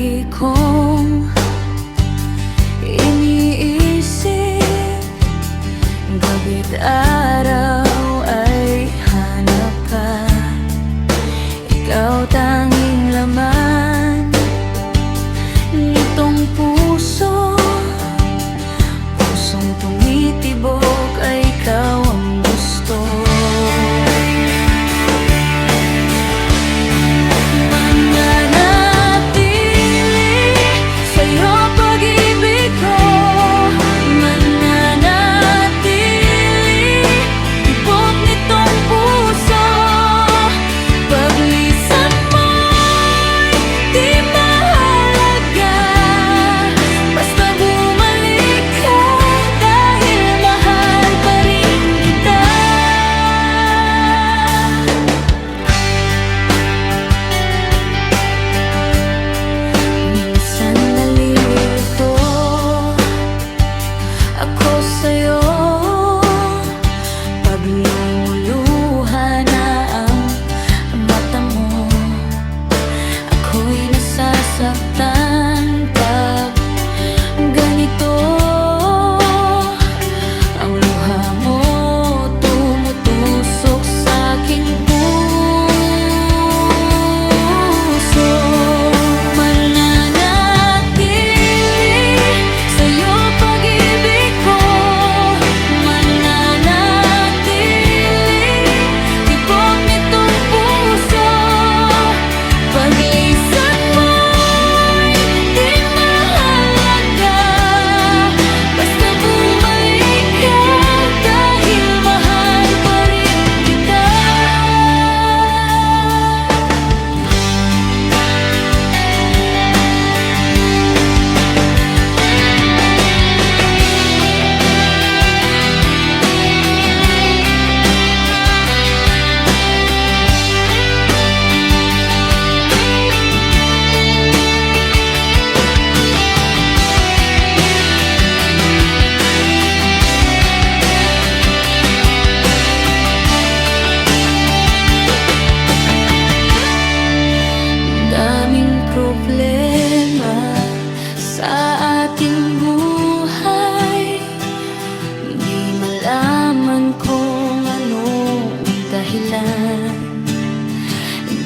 lagi kong iniisip, gabi't araw ay hanap ka. Ikaw tanging laman nitong puso, pusong tumitibok ay ikaw ang gusto.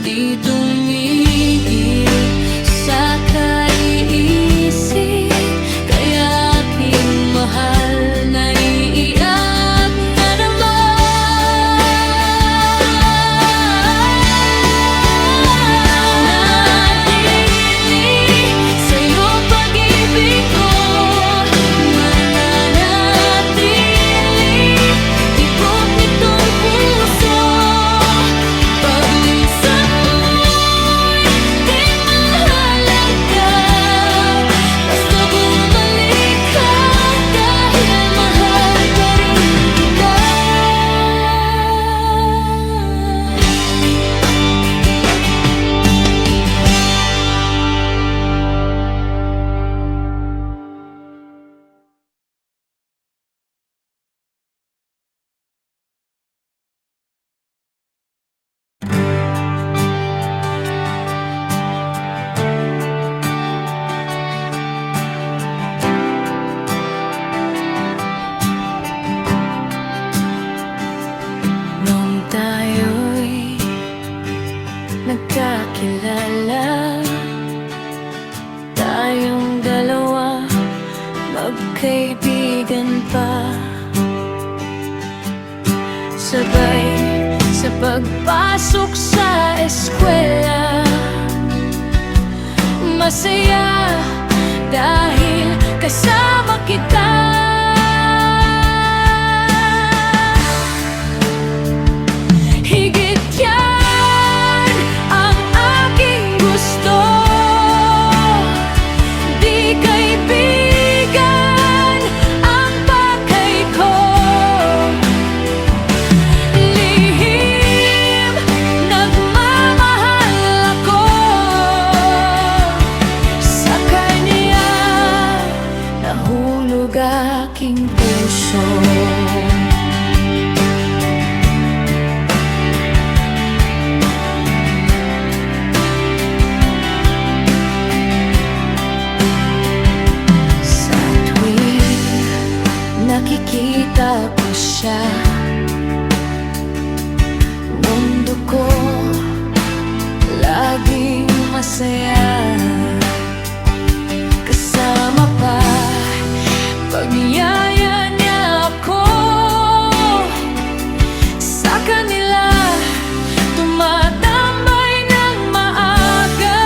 Di tumigil sa kaiisip, kaya aking mahal na iiyak na naman. Nanatili sa'yo pag-ibig ko, mananatili tibok nitong puso. Nagkakilala tayong dalawa, magkaibigan pa, sabay sa pagpasok sa eskwela. Masaya dahil kasama kita. Sa kanya nahulog ako. siya. Mundo ko laging masaya, kasama pa pagniyaya niya ako. Sa kanila tumatambay ng maaga.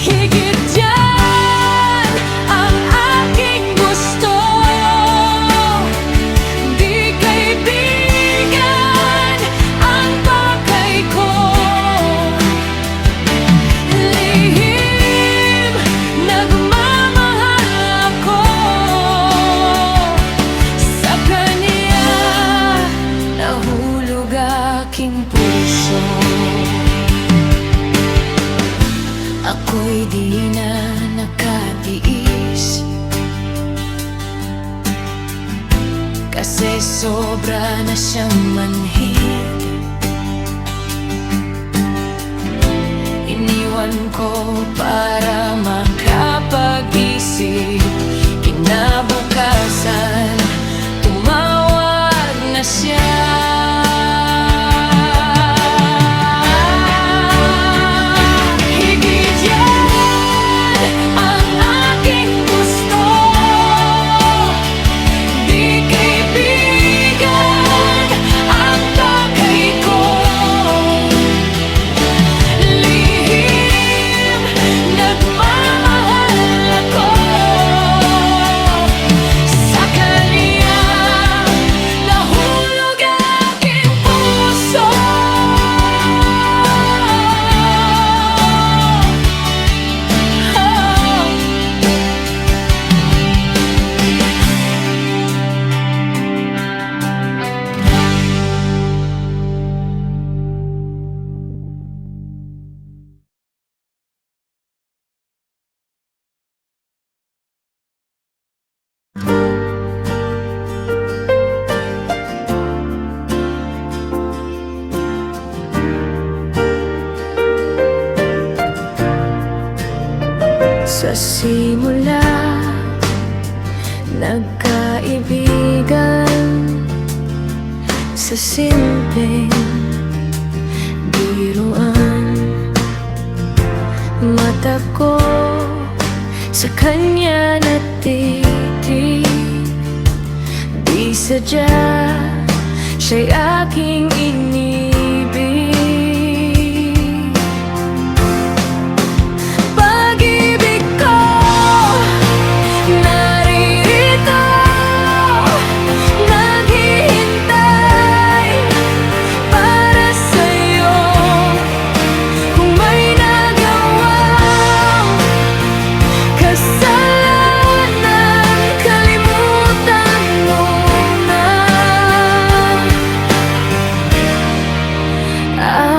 Higit dyan ang aking gusto, di kaibigan ang pakay ko. Lihim nagmamahal ako sa kanya, nahulog aking puso. Ako'y di na nakatiis, kasi sobra na siyang manhid. Iniwan ko para makapag-isip. Kinabukasan, tumawag na siya. Higit yan ang aking gusto, di kaibigan ang pakay ko. Lihim nagmamahal ako sa kanya, nahulog aking puso. Sa simula, nagkaibigan sa simpleng biruan. Mata ko sa kanya natitig, di sadya siya'y aking inibig. Pag-ibig ko naririto, naghihintay para sa'yo. Kung may nagawang kasalanan, kalimutan mo na.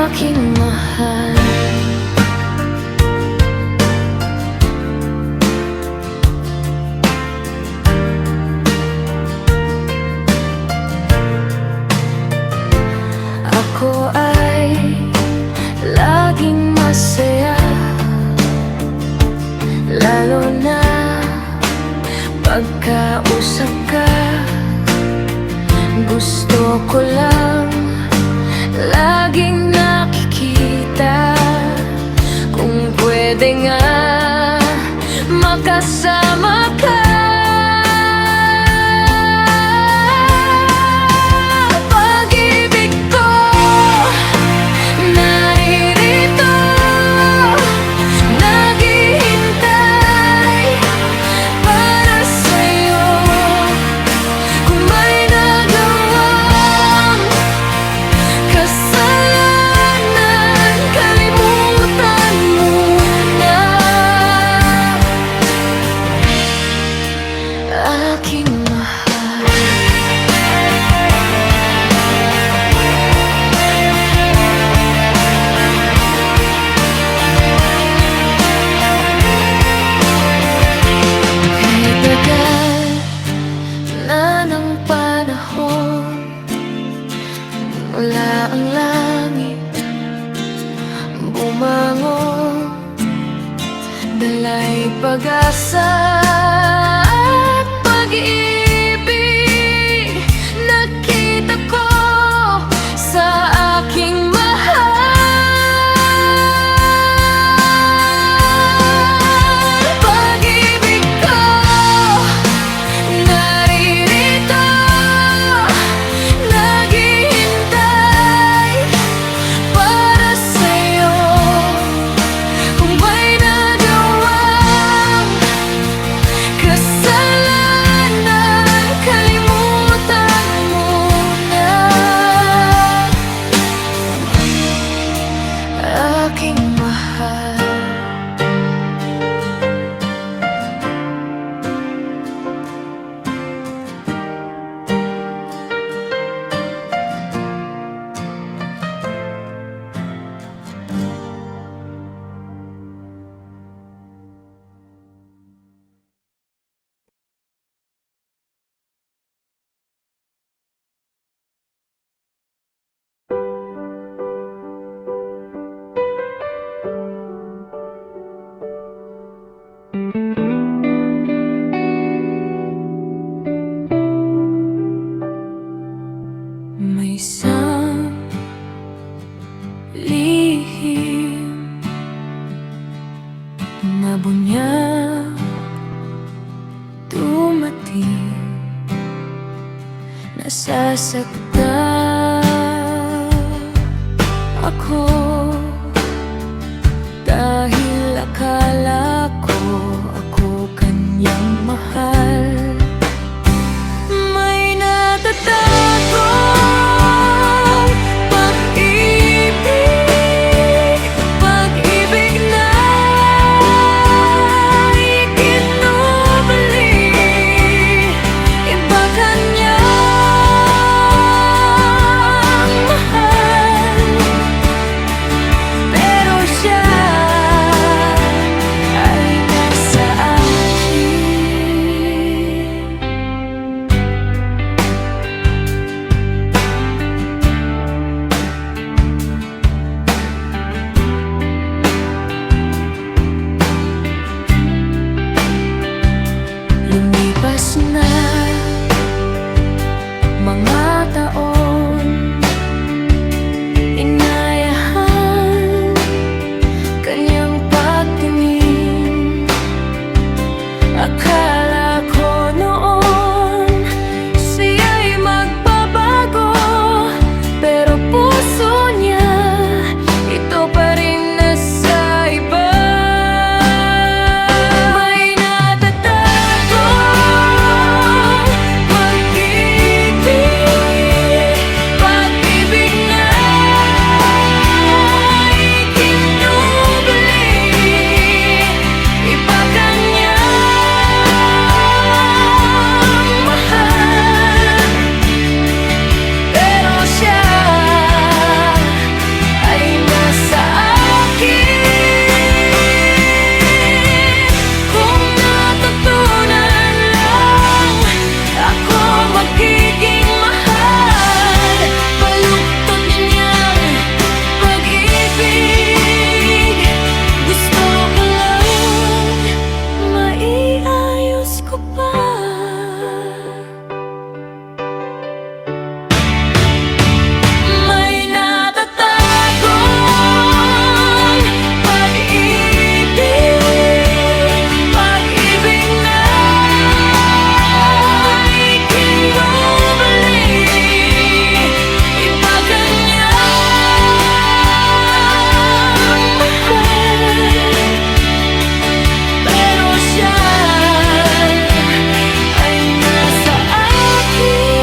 Aking mahal, ako ay laging masaya, lalo na pagkausap ka. Gusto ko lang laging nakikita, kung pwede nga makasama ka. Pag-ibig ko naririto, naghihintay para sa'yo. Kung may nagawang kasalanan, kalimutan mo na. nasasaktan ako dahil akala ko ako kanyang mahal. May natatagong pag-ibig, pag-ibig na ikinubali, iba kanyang mahal, pero siya ay nasa akin. Lumipas na mga taon, inayahan kanyang pagtingin. Akala ko noon siya'y magbabago, pero puso niya ito pa rin nasa iba. May natatagong pag-ibig, pag-ibig na ikinubali, iba kanyang mahal, pero siya ay nasa akin. Kung natutunan lang ako magiging mahal, baluktot niyang pag-ibig, gusto ko lang maiayos ko pa. May natatagong pag-ibig, pag-ibig na ikinubali, iba kanyang mahal, pero siya ay nasa akin.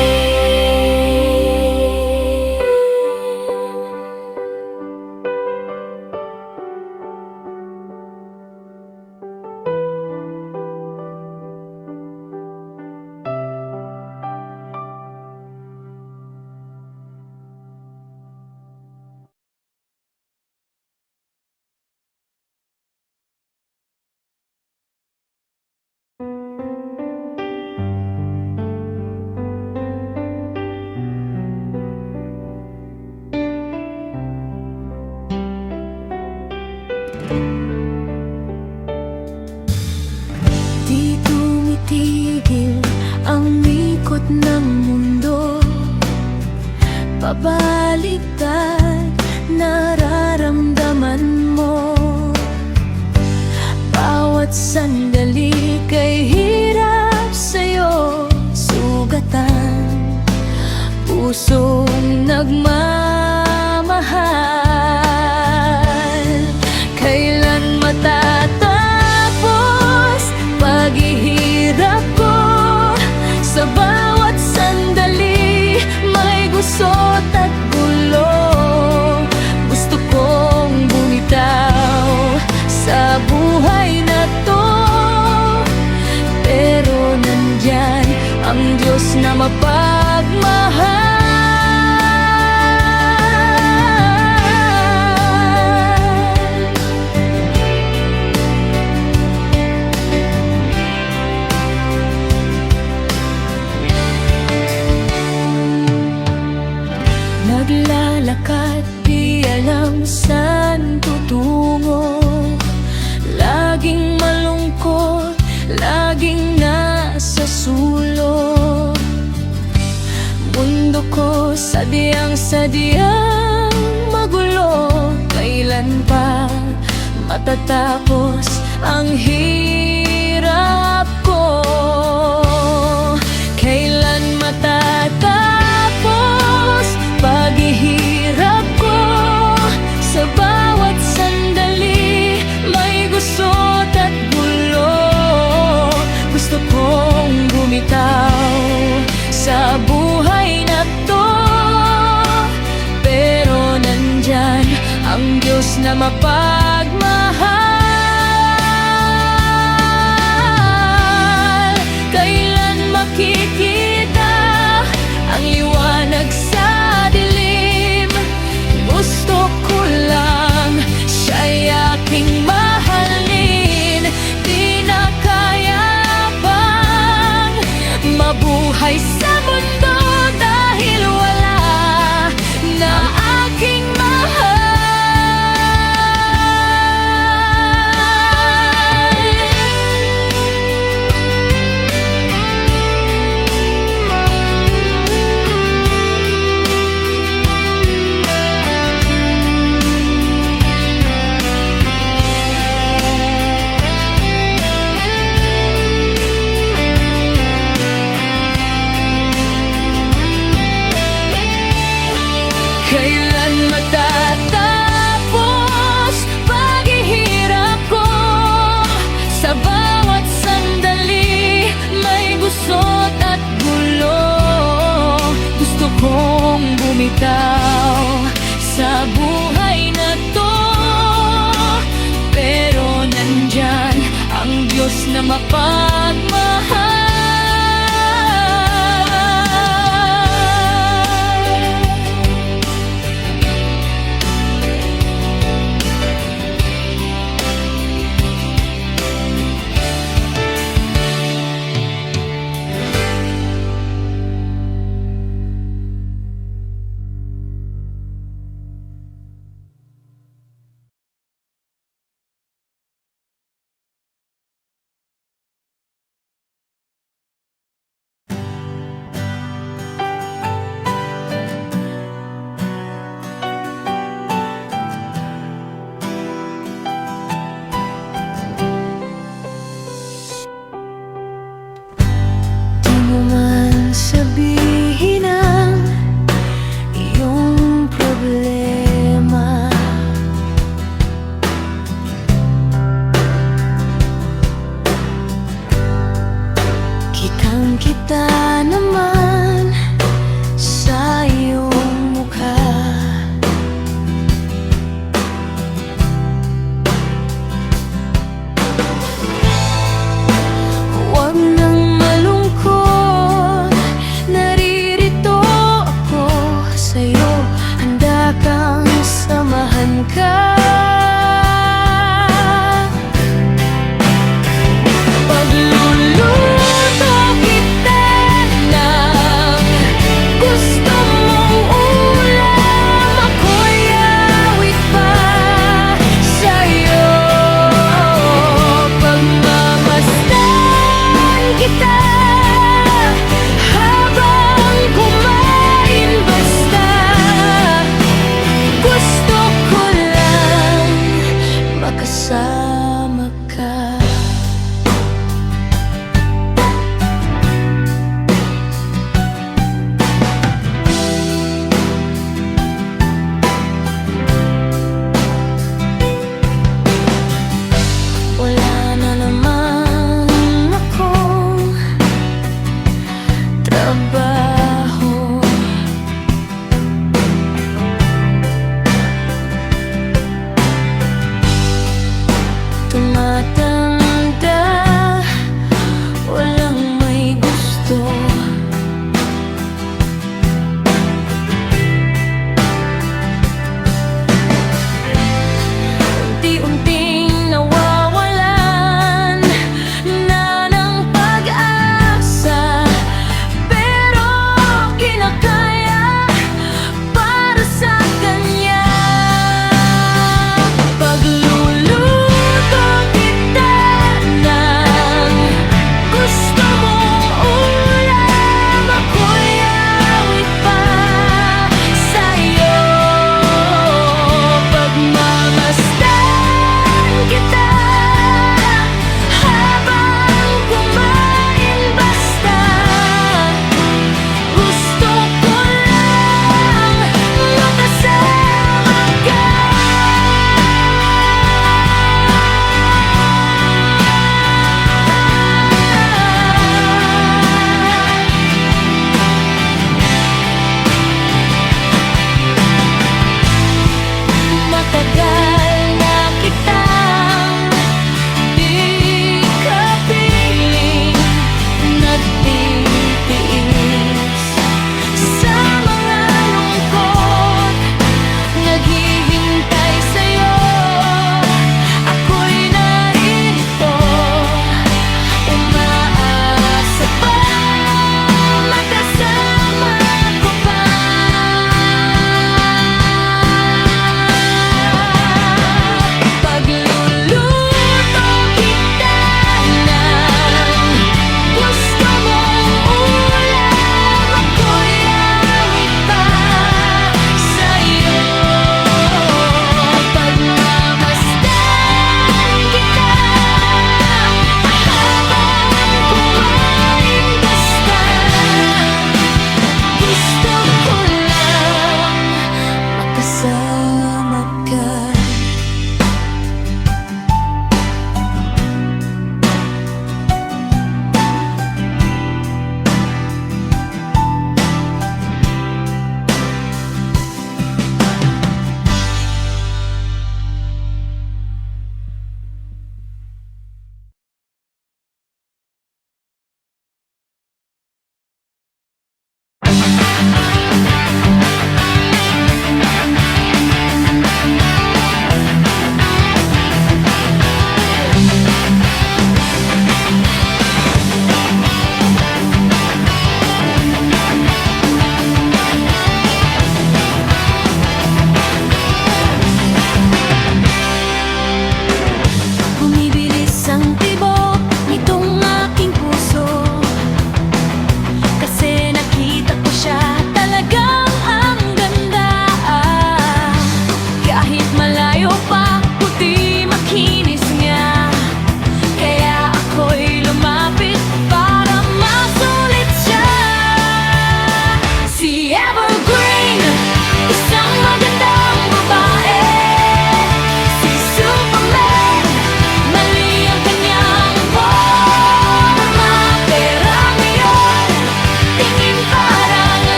Di tumitigil ang ikot ng mundo, pabaliktad nararamdaman mo. Bawat sandali kay hirap sa'yo sugatan, pusong nagmamahal. Kailan matatapos paghihirap ko? Sa bawat sandali may gusot at gulo. Gusto kong bumitaw sa buhay na to, pero nandyan ang Diyos na mapagmahal. Naglalakad, di alam saan tutungo, laging malungkot, laging nasa sulok. Mundo ko sadyang magulo. Kailan pa matatapos ang hirap ko? Kailan matatapos Gusto kong bumitaw sa buhay na to, pero nandyan ang Diyos na mapagmahal. Kailan makikita ang liwanag sa dilim? Gusto ko lang siya'y aking mahalin. Di na kaya bang mabuhay sa mundo dahil wala na aking mahal? Kailan matatapos paghihirap ko? Sa bawat sandali may gusot at gulo. Gusto kong bumitaw sa buhay na to, pero nandyan ang Diyos na mapagmahal. Sabihin ang iyong problema, kitang-kita naman sa iyong mukha. Huwag nang malungkot, naririto ako sa'yo. Handa kang samahan ka. Pagluluto kita ng gusto mong ulam, ako'y awit pa sa'yo. Pagmamasdan kita